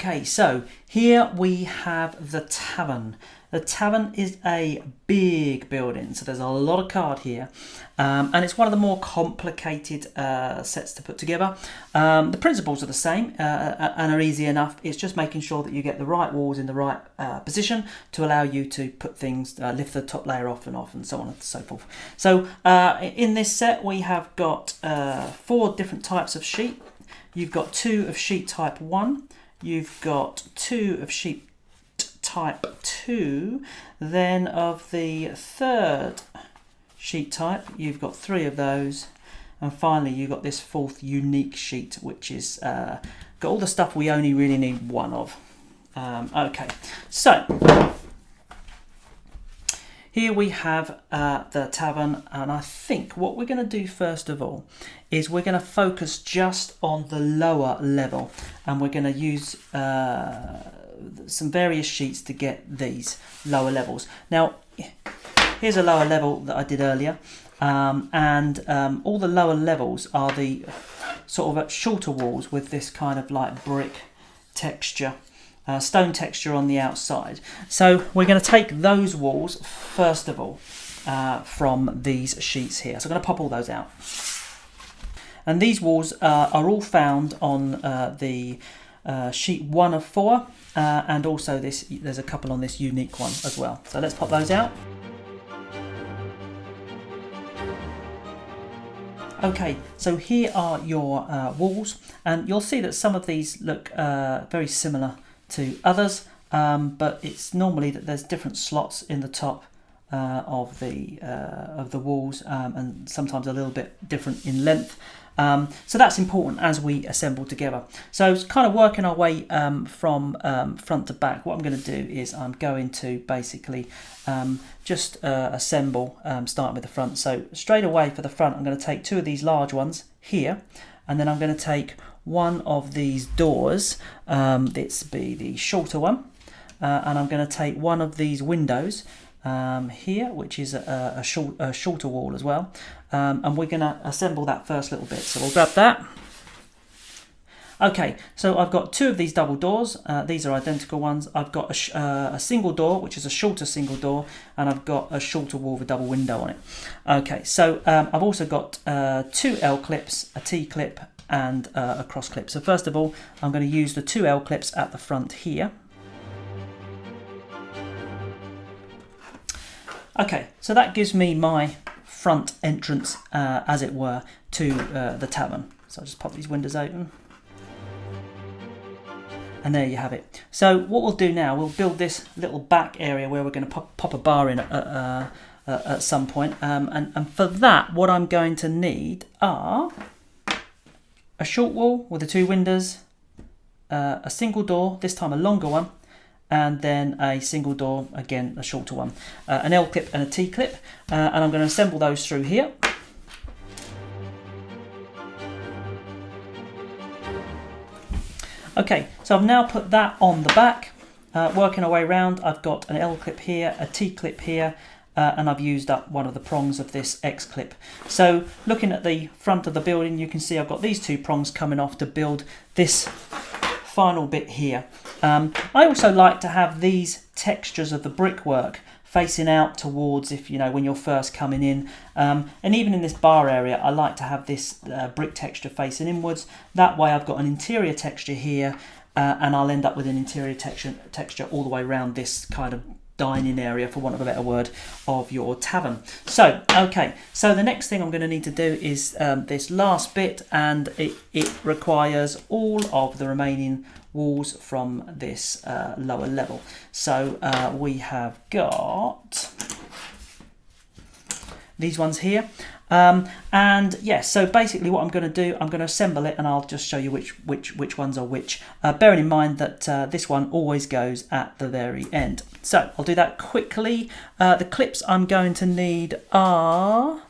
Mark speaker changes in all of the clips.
Speaker 1: Okay, so here we have the Tavern. The Tavern is a big building, so there's a lot of card here, and it's one of the more complicated sets to put together. The principles are the same and are easy enough. It's just making sure that you get the right walls in the right position to allow you to put things, lift the top layer off and so on and so forth. So in this set we have got 4 different types of sheet. You've got 2 of sheet type 1, you've got 2 of sheet type 2, then of the 3rd sheet type you've got 3 of those, and finally you've got this 4th unique sheet, which is got all the stuff we only really need 1 of. Okay, so here we have the Tavern, and I think what we're going to do first of all is we're going to focus just on the lower level, and we're going to use some various sheets to get these lower levels. Now, here's a lower level that I did earlier, and all the lower levels are the sort of shorter walls with this kind of like brick texture. Stone texture on the outside. So we're going to take those walls first of all from these sheets here. So I'm going to pop all those out. And these walls are all found on the sheet 1 of 4, and also there's a couple on this unique one as well. So let's pop those out. Okay, so here are your walls, and you'll see that some of these look very similar to others, but it's normally that there's different slots in the top of the walls, and sometimes a little bit different in length. So that's important as we assemble together. So it's kind of working our way from front to back. What I'm going to do is I'm going to basically just assemble, starting with the front. So straight away for the front, I'm going to take 2 of these large ones here, and then I'm going to take 1 of these doors, this be the shorter one, and I'm going to take 1 of these windows here, which is a shorter wall as well, and we're going to assemble that first little bit. So we'll grab that. Okay, so I've got 2 of these double doors. These are identical ones. I've got a single door, which is a shorter single door, and I've got a shorter wall with a double window on it. Okay, so I've also got 2 L clips, a T clip, and a cross clip. So first of all, I'm going to use the 2 L clips at the front here. Okay, so that gives me my front entrance, as it were, to the Tavern. So I'll just pop these windows open. And there you have it. So what we'll do now, we'll build this little back area where we're going to pop a bar in at some point. And for that, what I'm going to need are a short wall with the 2 windows, a single door, this time a longer one, and then a single door, again a shorter one, an L clip and a T clip, and I'm going to assemble those through here. Okay, so I've now put that on the back, working our way around. I've got an L clip here, a T clip here, and I've used up 1 of the prongs of this X clip. So looking at the front of the building, you can see I've got these 2 prongs coming off to build this final bit here. I also like to have these textures of the brickwork facing out towards, if you know, when you're first coming in, and even in this bar area I like to have this brick texture facing inwards. That way I've got an interior texture here, and I'll end up with an interior texture all the way around this kind of dining area, for want of a better word, of your tavern. So okay, so the next thing I'm going to need to do is this last bit, and it requires all of the remaining walls from this lower level. So we have got these ones here, and yes, so basically what I'm going to do, I'm going to assemble it, and I'll just show you which ones are which, bearing in mind that this one always goes at the very end. So I'll do that quickly. The clips I'm going to need are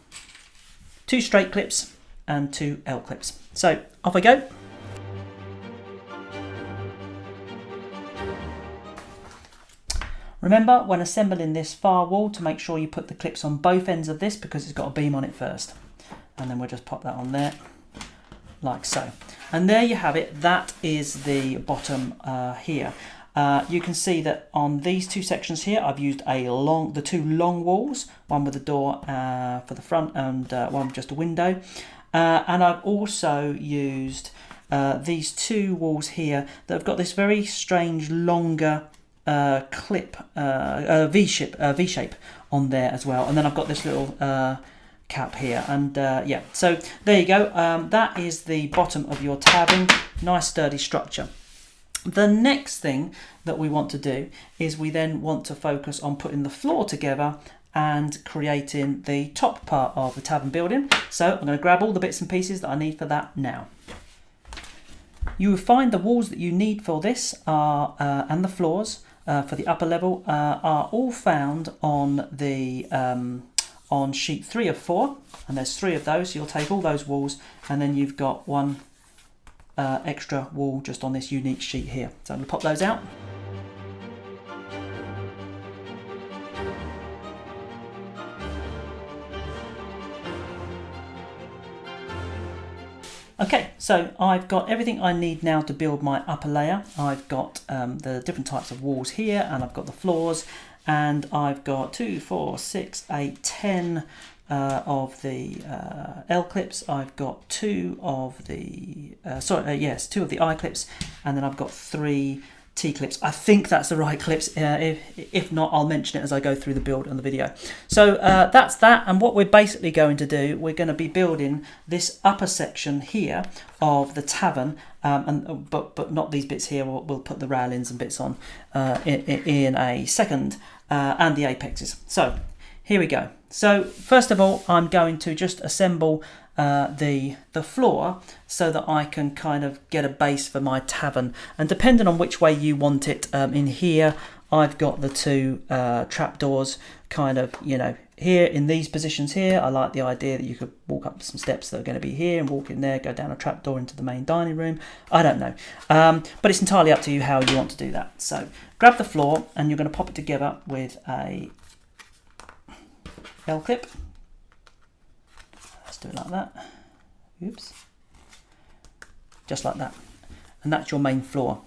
Speaker 1: 2 straight clips and 2 L clips. So off I go. Remember, when assembling this far wall, to make sure you put the clips on both ends of this, because it's got a beam on it first. And then we'll just pop that on there, like so. And there you have it. That is the bottom here. You can see that on these two sections here, I've used the two long walls, one with a door for the front and one with just a window. And I've also used these two walls here that have got this very strange longer clip, V-shape on there as well. And then I've got this little cap here, and yeah, so there you go. That is the bottom of your tavern. Nice sturdy structure. The next thing that we want to do is we then want to focus on putting the floor together and creating the top part of the tavern building. So I'm going to grab all the bits and pieces that I need for that now. You will find the walls that you need for this are and the floors for the upper level are all found on the on sheet 3 of 4, and there's 3 of those. So you'll take all those walls, and then you've got one extra wall just on this unique sheet here. So I'm going to pop those out. Okay, so I've got everything I need now to build my upper layer. I've got the different types of walls here, and I've got the floors, and I've got 2, 4, 6, 8, 10 of the L clips. I've got 2 of the 2 of the I clips, and then I've got 3 T clips. I think that's the right clips. If not, I'll mention it as I go through the build and the video. So that's that, and what we're basically going to do, we're going to be building this upper section here of the tavern, but not these bits here. We'll put the railings and bits on in a second, and the apexes. So here we go. So first of all, I'm going to just assemble the floor so that I can kind of get a base for my tavern, and depending on which way you want it, in here I've got the 2 trapdoors kind of, you know, here in these positions here. I like the idea that you could walk up some steps that are going to be here and walk in there, go down a trapdoor into the main dining room. I don't know, but it's entirely up to you how you want to do that. So grab the floor, and you're going to pop it together with a L clip. Let's do it like that. Oops. Just like that. And that's your main floor.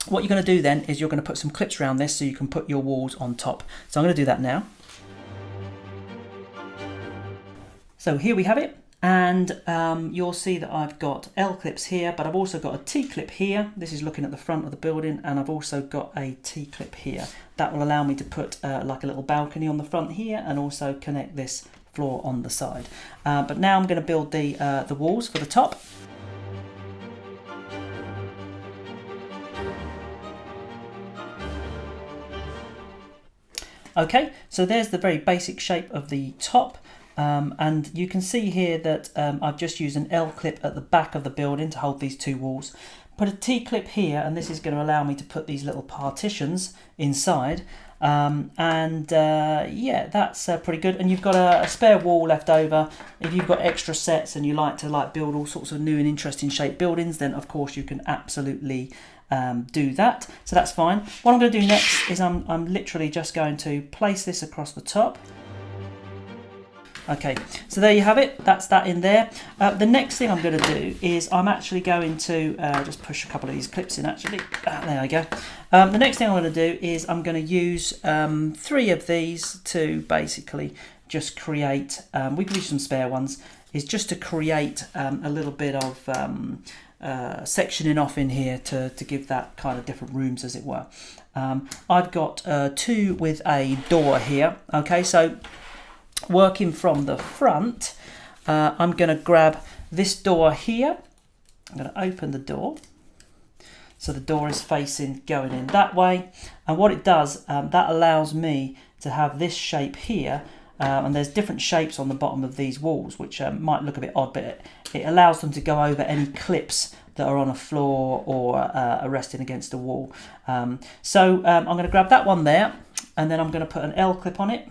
Speaker 1: What you're going to do then is you're going to put some clips around this so you can put your walls on top. So I'm going to do that now. So here we have it, and you'll see that I've got L clips here, but I've also got a T clip here. This is looking at the front of the building, and I've also got a T clip here. That will allow me to put like a little balcony on the front here, and also connect this floor on the side. But now I'm going to build the walls for the top. Okay, so there's the very basic shape of the top. And you can see here that I've just used an L clip at the back of the building to hold these 2 walls. Put a T clip here, and this is going to allow me to put these little partitions inside. Yeah, that's pretty good. And you've got a spare wall left over. If you've got extra sets and you like to build all sorts of new and interesting shaped buildings, then of course you can absolutely do that. So that's fine. What I'm going to do next is I'm literally just going to place this across the top. Okay, so there you have it. That's that in there. The next thing I'm going to do is I'm actually going to just push a couple of these clips in actually. There we go. The next thing I'm going to do is I'm going to use 3 of these to basically just create, we can use some spare ones, is just to create a little bit of sectioning off in here to give that kind of different rooms, as it were. I've got 2 with a door here. Okay, so working from the front, I'm going to grab this door here. I'm going to open the door, so the door is facing going in that way, and what it does, that allows me to have this shape here, and there's different shapes on the bottom of these walls which might look a bit odd, but it allows them to go over any clips that are on a floor or are resting against a wall. So I'm going to grab that one there, and then I'm going to put an L clip on it,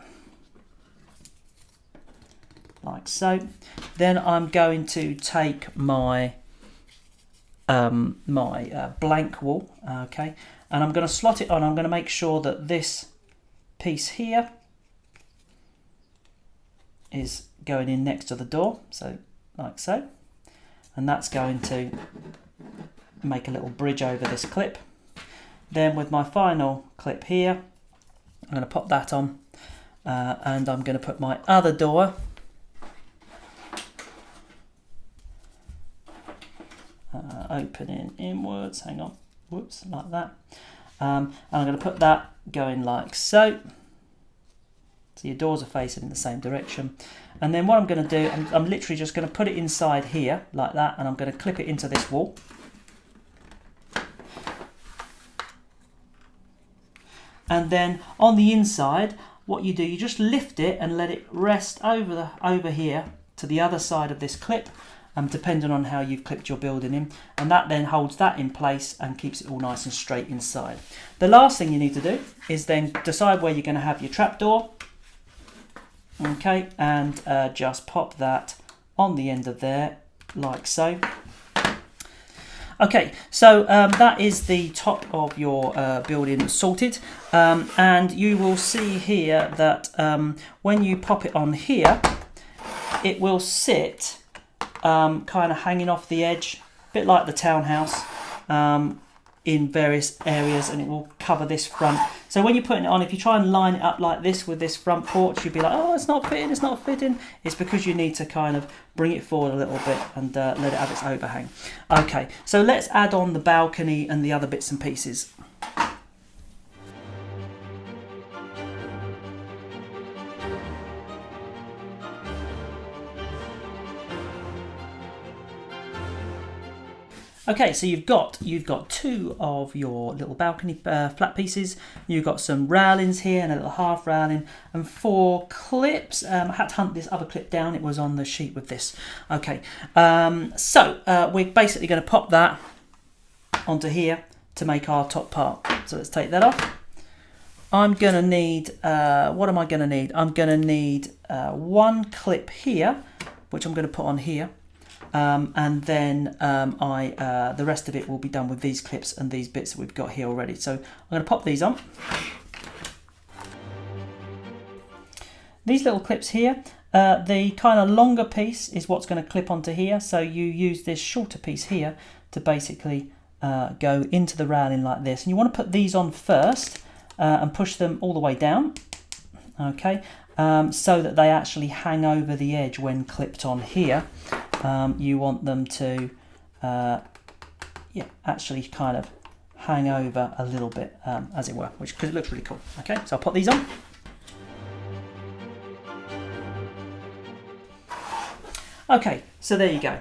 Speaker 1: like so. Then I'm going to take my blank wall, okay, and I'm going to slot it on. I'm going to make sure that this piece here is going in next to the door, so like so. and that's going to make a little bridge over this clip. Then with my final clip here, I'm going to pop that on, and I'm going to put my other door opening inwards, hang on, whoops, like that. And I'm going to put that going like so. So your doors are facing in the same direction. And then what I'm going to do, I'm literally just going to put it inside here like that, and I'm going to clip it into this wall. And then on the inside, what you do, you just lift it and let it rest over here to the other side of this clip, depending on how you've clipped your building in, and that then holds that in place and keeps it all nice and straight inside. The last thing you need to do is then decide where you're going to have your trapdoor. Okay, and just pop that on the end of there like so. Okay, so that is the top of your building sorted, and you will see here that when you pop it on here, it will sit kind of hanging off the edge, a bit like the townhouse, in various areas, and it will cover this front. So when you're putting it on, if you try and line it up like this with this front porch, you'd be like, oh, it's not fitting, it's not fitting. It's because you need to kind of bring it forward a little bit and let it have its overhang. Okay, so let's add on the balcony and the other bits and pieces. Okay, so you've got two of your little balcony flat pieces. You've got some railings here and a little half railing and 4 clips. I had to hunt this other clip down. It was on the sheet with this. Okay, so we're basically going to pop that onto here to make our top part. So let's take that off. I'm going to need, what am I going to need? I'm going to need 1 clip here, which I'm going to put on here. And then the rest of it will be done with these clips and these bits that we've got here already. So I'm going to pop these on. These little clips here, the kind of longer piece is what's going to clip onto here. So you use this shorter piece here to basically go into the railing like this. And you want to put these on first and push them all the way down. Okay, so that they actually hang over the edge when clipped on here. You want them to actually kind of hang over a little bit, as it were, because it looks really cool. Okay, so I'll put these on. Okay, so there you go.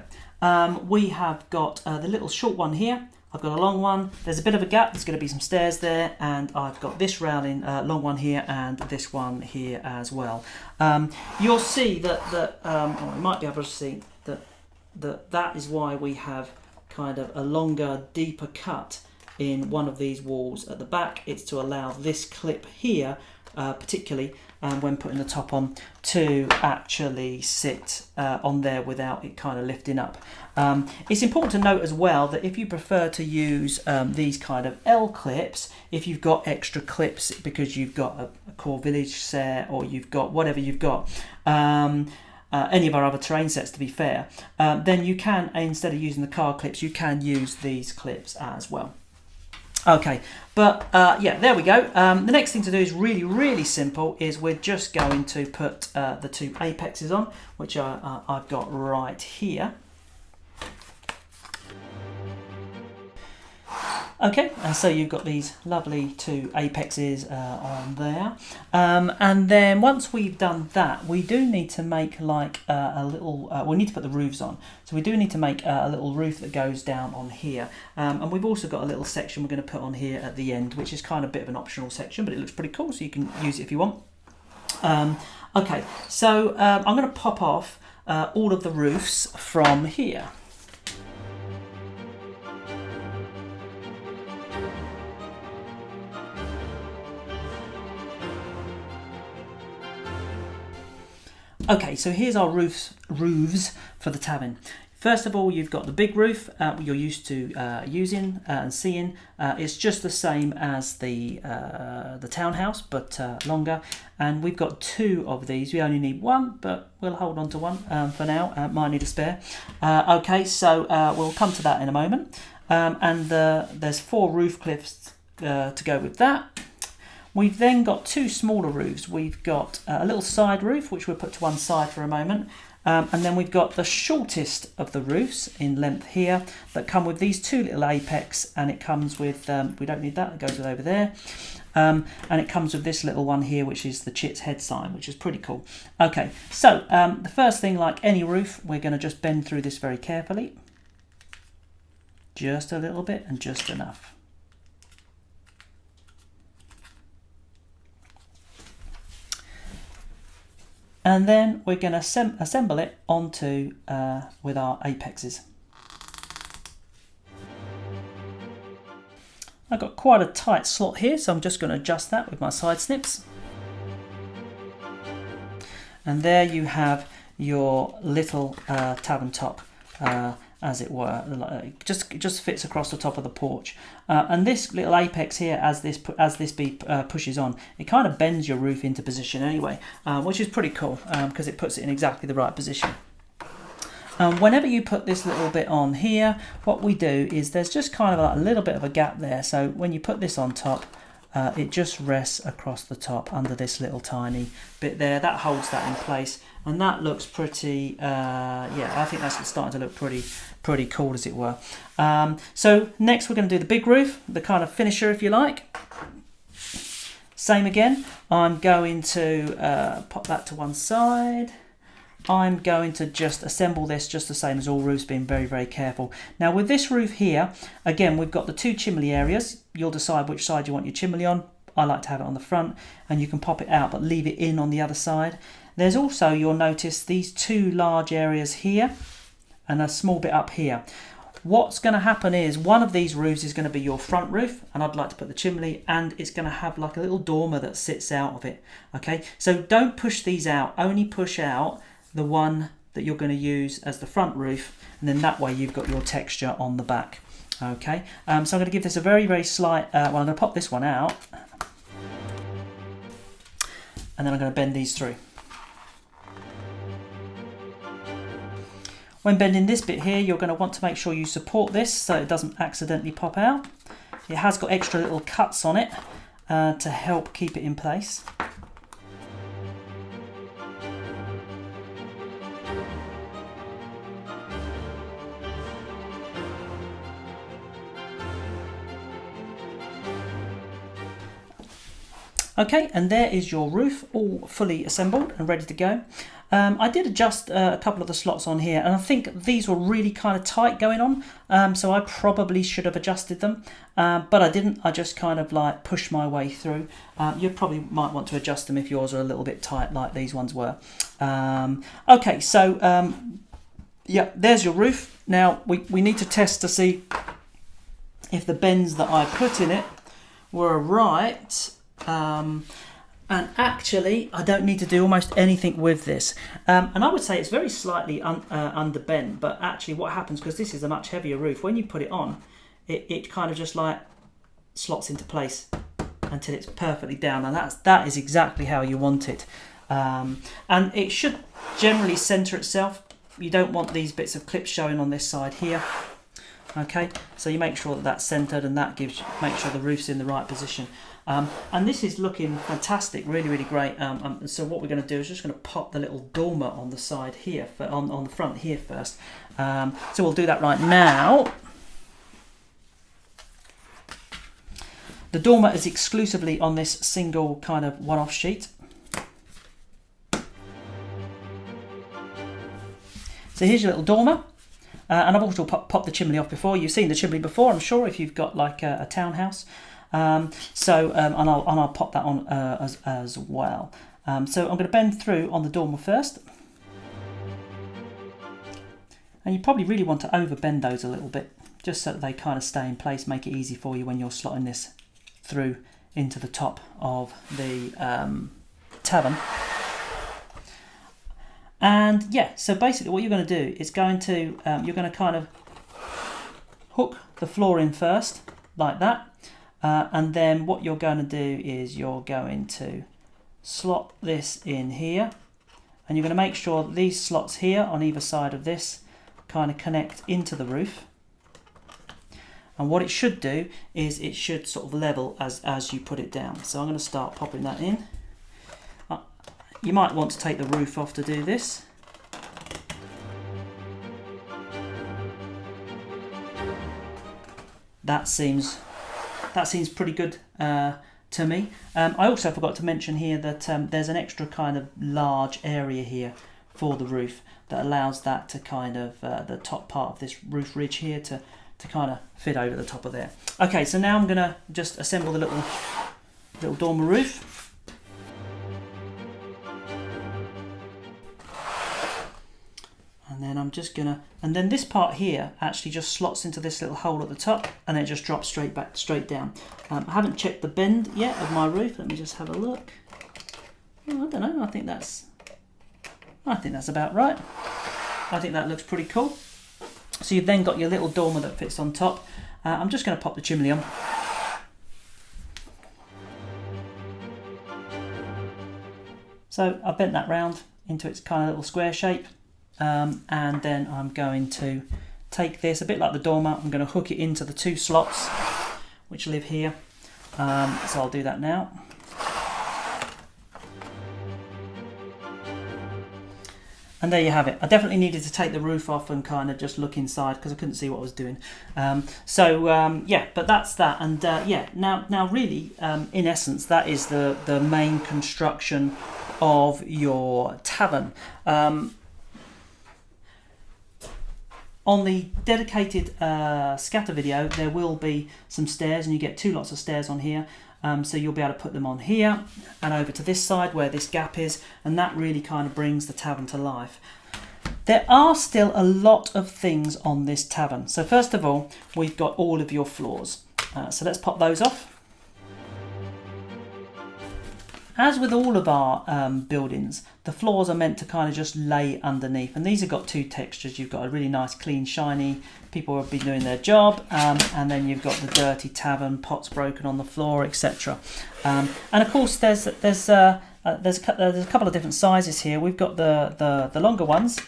Speaker 1: We have got the little short one here. I've got a long one. There's a bit of a gap. There's going to be some stairs there, and I've got this railing, long one here, and this one here as well. You'll see that you might be able to see that is why we have kind of a longer, deeper cut in one of these walls at the back. It's to allow this clip here, particularly when putting the top on, to actually sit on there without it kind of lifting up. It's important to note as well that if you prefer to use these kind of L clips, if you've got extra clips because you've got a core village set or you've got whatever you've got, any of our other terrain sets to be fair, then you can, instead of using the card clips, you can use these clips as well. Okay, but yeah, there we go. The next thing to do is really, really simple, is we're just going to put the 2 apexes on, which I've got right here. Okay, and so you've got these lovely 2 apexes on there. And then once we've done that, we do need to make like a little, we need to put the roofs on. So we do need to make a little roof that goes down on here. And we've also got a little section we're going to put on here at the end, which is kind of a bit of an optional section, but it looks pretty cool, so you can use it if you want. Okay, so I'm going to pop off all of the roofs from here. Okay, so here's our roofs for the tavern. First of all, you've got the big roof you're used to using and seeing. It's just the same as the townhouse, but longer. And we've got 2 of these. We only need 1, but we'll hold on to 1 for now. Might need a spare. Okay, so we'll come to that in a moment. And there's 4 roof cliffs to go with that. We've then got 2 smaller roofs. We've got a little side roof, which we'll put to one side for a moment. And then we've got the shortest of the roofs in length here that come with these 2 little apex, and it comes with, we don't need that, it goes with over there. And it comes with this little one here, which is the Chit's head sign, which is pretty cool. Okay, so the first thing, like any roof, we're going to just bend through this very carefully. Just a little bit and just enough. And then we're going to assemble it onto with our apexes. I've got quite a tight slot here, so I'm just going to adjust that with my side snips. And there you have your little tavern top, as it were. It just fits across the top of the porch. And this little apex here, as this pushes on, it kind of bends your roof into position anyway, which is pretty cool because it puts it in exactly the right position. Whenever you put this little bit on here, what we do is there's just kind of a little bit of a gap there. So when you put this on top, it just rests across the top under this little tiny bit there. That holds that in place, and that looks pretty, yeah, I think that's starting to look pretty cool, as it were. So next we're going to do the big roof, the kind of finisher, if you like. Same again, I'm going to pop that to one side. I'm going to just assemble this just the same as all roofs, being very, very careful. Now with this roof here, again, we've got the 2 chimney areas. You'll decide which side you want your chimney on. I like to have it on the front, and you can pop it out but leave it in on the other side. There's also, you'll notice, these 2 large areas here and a small bit up here. What's going to happen is one of these roofs is going to be your front roof, and I'd like to put the chimney, and it's going to have like a little dormer that sits out of it. Okay, so don't push these out, only push out the one that you're going to use as the front roof, and then that way you've got your texture on the back. Okay, so I'm going to give this a very, very slight, well, I'm going to pop this one out, and then I'm going to bend these through. When bending this bit here, you're going to want to make sure you support this so it doesn't accidentally pop out. It has got extra little cuts on it to help keep it in place. Okay, and there is your roof all fully assembled and ready to go. I did adjust a couple of the slots on here, and I think these were really kind of tight going on, so I probably should have adjusted them, but I didn't. I just kind of like pushed my way through. You probably might want to adjust them if yours are a little bit tight like these ones were. Okay, so yeah, there's your roof. Now we need to test to see if the bends that I put in it were right. And actually I don't need to do almost anything with this, and I would say it's very slightly underbent, but actually what happens, because this is a much heavier roof, when you put it on, it kind of just like slots into place until it's perfectly down, and that is exactly how you want it. And it should generally center itself. You don't want these bits of clips showing on this side here. Okay, so you make sure that that's centered, and that make sure the roof's in the right position. And this is looking fantastic, really, really great. So what we're going to do is just going to pop the little dormer on the side here, on the front here first. So we'll do that right now. The dormer is exclusively on this single kind of one-off sheet. So here's your little dormer. And I've also popped the chimney off before. You've seen the chimney before, I'm sure, if you've got like a townhouse. And I'll pop that on as well. So I'm going to bend through on the dormer first. And you probably really want to over bend those a little bit, just so that they kind of stay in place, make it easy for you when you're slotting this through into the top of the tavern. And yeah, so basically what you're going to do is you're going to kind of hook the floor in first, like that. And then what you're going to do is you're going to slot this in here. And you're going to make sure that these slots here on either side of this kind of connect into the roof. And what it should do is it should sort of level as you put it down. So I'm going to start popping that in. You might want to take the roof off to do this. That seems pretty good to me. I also forgot to mention here that there's an extra kind of large area here for the roof that allows that to kind of the top part of this roof ridge here to kind of fit over the top of there. Okay, so now I'm going to just assemble the little dormer roof. And then I'm just gonna, and then this part here actually just slots into this little hole at the top, and then it just drops straight down. I haven't checked the bend yet of my roof. Let me just have a look. Oh, I don't know. I think that's about right. I think that looks pretty cool. So you've then got your little dormer that fits on top. I'm just going to pop the chimney on. So I bent that round into its kind of little square shape. And then I'm going to take this, a bit like the dormer, I'm going to hook it into the two slots which live here. So I'll do that now. And there you have it. I definitely needed to take the roof off and kind of just look inside because I couldn't see what I was doing. Yeah, but that's that. And yeah, now really, in essence, that is the main construction of your tavern. On the dedicated scatter video, there will be some stairs, and you get 2 lots of stairs on here. So you'll be able to put them on here and over to this side where this gap is, and that really kind of brings the tavern to life. There are still a lot of things on this tavern. So first of all, we've got all of your floors. So let's pop those off. As with all of our buildings, the floors are meant to kind of just lay underneath, and these have got 2 textures. You've got a really nice, clean, shiny, people have been doing their job, and then you've got the dirty tavern, pots broken on the floor, etc. And of course, there's a couple of different sizes here. We've got the longer ones,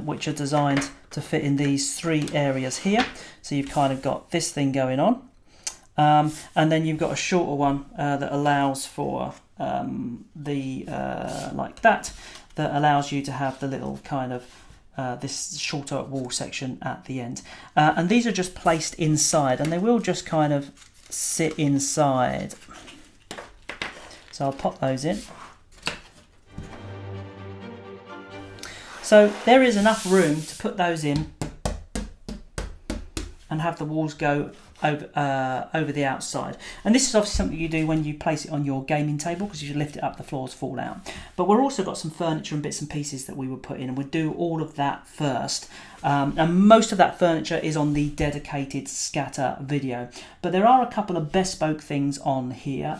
Speaker 1: which are designed to fit in these 3 areas here. So you've kind of got this thing going on, and then you've got a shorter one that allows for like that allows you to have the little kind of this shorter wall section at the end, and these are just placed inside, and they will just kind of sit inside. So I'll pop those in. So there is enough room to put those in and have the walls go over the outside. And this is obviously something you do when you place it on your gaming table, because if you lift it up, the floors fall out. But we're also got some furniture and bits and pieces that we would put in, and we'd do all of that first. And most of that furniture is on the dedicated scatter video. But there are a couple of bespoke things on here.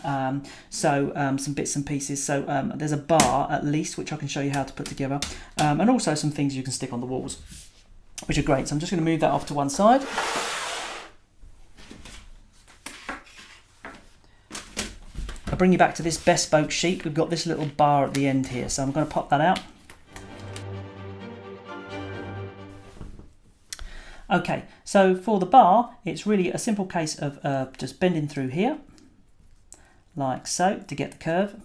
Speaker 1: Some bits and pieces. So there's a bar at least, which I can show you how to put together. And also some things you can stick on the walls, which are great. So I'm just going to move that off to one side. I'll bring you back to this bespoke sheet. We've got this little bar at the end here, so I'm going to pop that out. Okay, so for the bar, it's really a simple case of just bending through here, like so, to get the curve.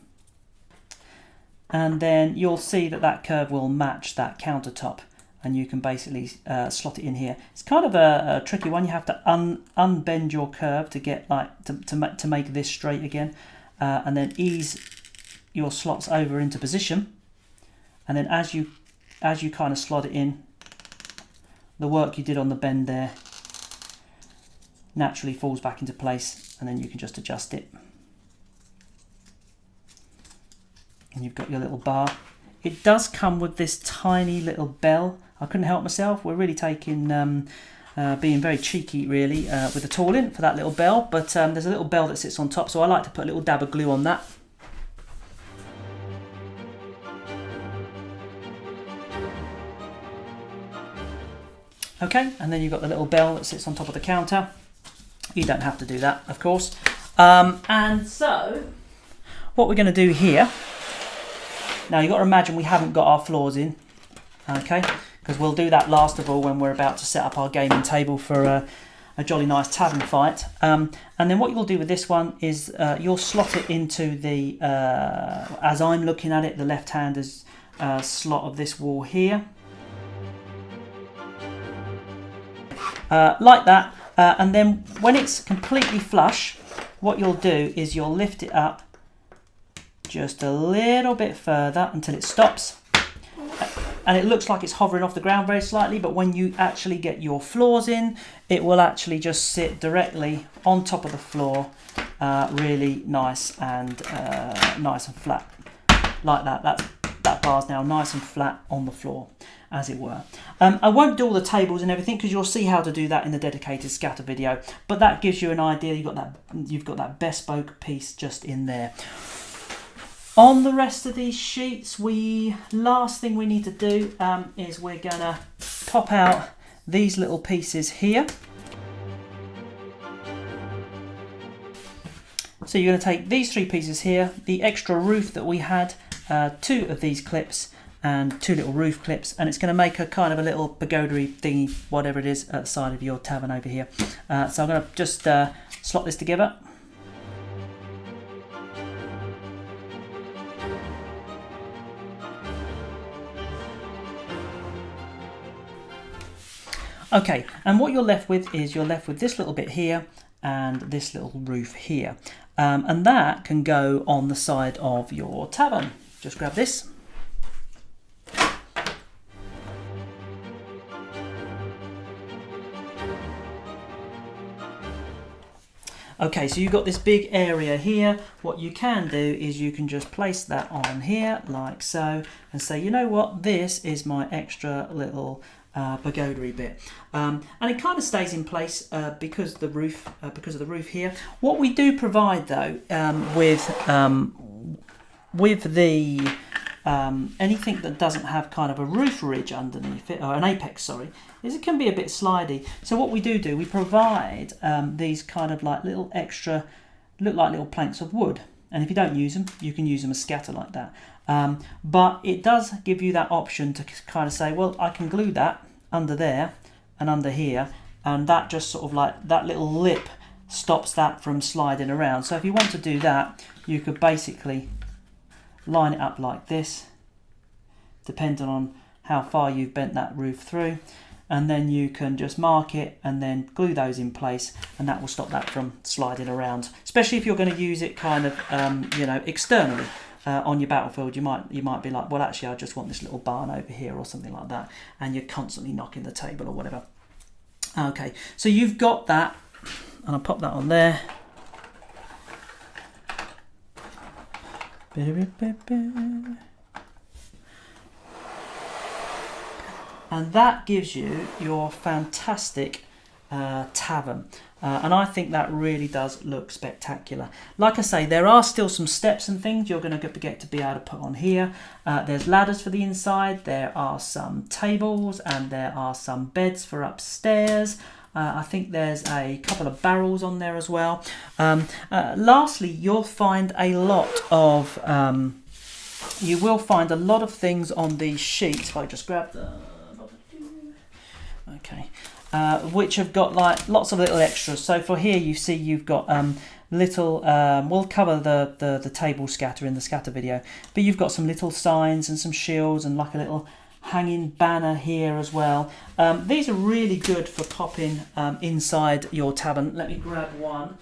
Speaker 1: And then you'll see that curve will match that countertop, and you can basically slot it in here. It's kind of a tricky one. You have to unbend your curve to get to make this straight again. And then ease your slots over into position, and then as you kind of slot it in, the work you did on the bend there naturally falls back into place, and then you can just adjust it, and you've got your little bar. It does come with this tiny little bell. I couldn't help myself. We're really taking being very cheeky really with the tool in for that little bell, but there's a little bell that sits on top, so I like to put a little dab of glue on that. Okay, and then you've got the little bell that sits on top of the counter. You don't have to do that, of course. And so, what we're going to do here, now you've got to imagine we haven't got our floors in, okay, because we'll do that last of all when we're about to set up our gaming table for a jolly nice tavern fight. And then what you'll do with this one is you'll slot it into the, as I'm looking at it, the left-hander's slot of this wall here. Like that. And then when it's completely flush, what you'll do is you'll lift it up just a little bit further until it stops. And it looks like it's hovering off the ground very slightly, but when you actually get your floors in, it will actually just sit directly on top of the floor, really nice and flat, like that. That bar's now nice and flat on the floor, as it were. I won't do all the tables and everything because you'll see how to do that in the dedicated scatter video, but that gives you an idea. You've got that bespoke piece just in there. On the rest of these sheets, last thing we need to do is we're gonna pop out these little pieces here. So you're gonna take these three pieces here, the extra roof that we had, two of these clips and two little roof clips, and it's going to make a kind of a little pagoda-y thingy, whatever it is, at the side of your tavern over here. So I'm going to just slot this together. Okay, and what you're left with is you're left with this little bit here and this little roof here. And that can go on the side of your tavern. Just grab this. Okay, so you've got this big area here. What you can do is you can just place that on here like so and say, you know what, this is my extra little pagoda-y bit, and it kind of stays in place because of the roof here. What we do provide though with the anything that doesn't have kind of a roof ridge underneath it, or an apex, sorry, is it can be a bit slidey. So what we do, we provide these kind of like little extra, look like little planks of wood. And if you don't use them, you can use them as scatter like that. But it does give you that option to kind of say, well, I can glue that under there and under here, and that just sort of like that little lip stops that from sliding around. So if you want to do that, you could basically line it up like this, depending on how far you've bent that roof through, and then you can just mark it and then glue those in place, and that will stop that from sliding around, especially if you're going to use it kind of you know, externally on your battlefield. You might be like, well, actually I just want this little barn over here or something like that, and you're constantly knocking the table or whatever. Okay, so you've got that, and I'll pop that on there. And that gives you your fantastic tavern. And I think that really does look spectacular. Like I say, there are still some steps and things you're going to get to be able to put on here. There's ladders for the inside, there are some tables, and there are some beds for upstairs. I think there's a couple of barrels on there as well. Lastly, you'll find a lot of things on these sheets. If I just grab the okay, which have got like lots of little extras. So for here, you see you've got little. We'll cover the table scatter in the scatter video, but you've got some little signs and some shields and like a little hanging banner here as well. These are really good for popping inside your tavern. Let me grab one.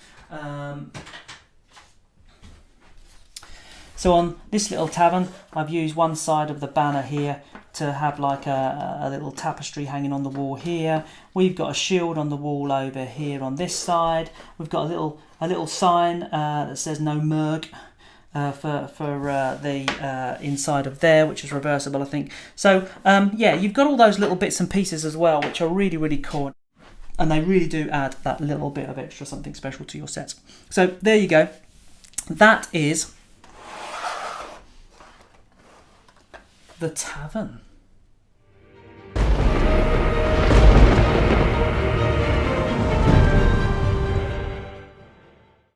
Speaker 1: So on this little tavern, I've used one side of the banner here to have like a little tapestry hanging on the wall here. We've got a shield on the wall over here on this side. We've got a little sign that says no merg. For the inside of there, which is reversible, I think. So yeah, you've got all those little bits and pieces as well, which are really, really cool, and they really do add that little bit of extra something special to your sets. So there you go. That is the tavern.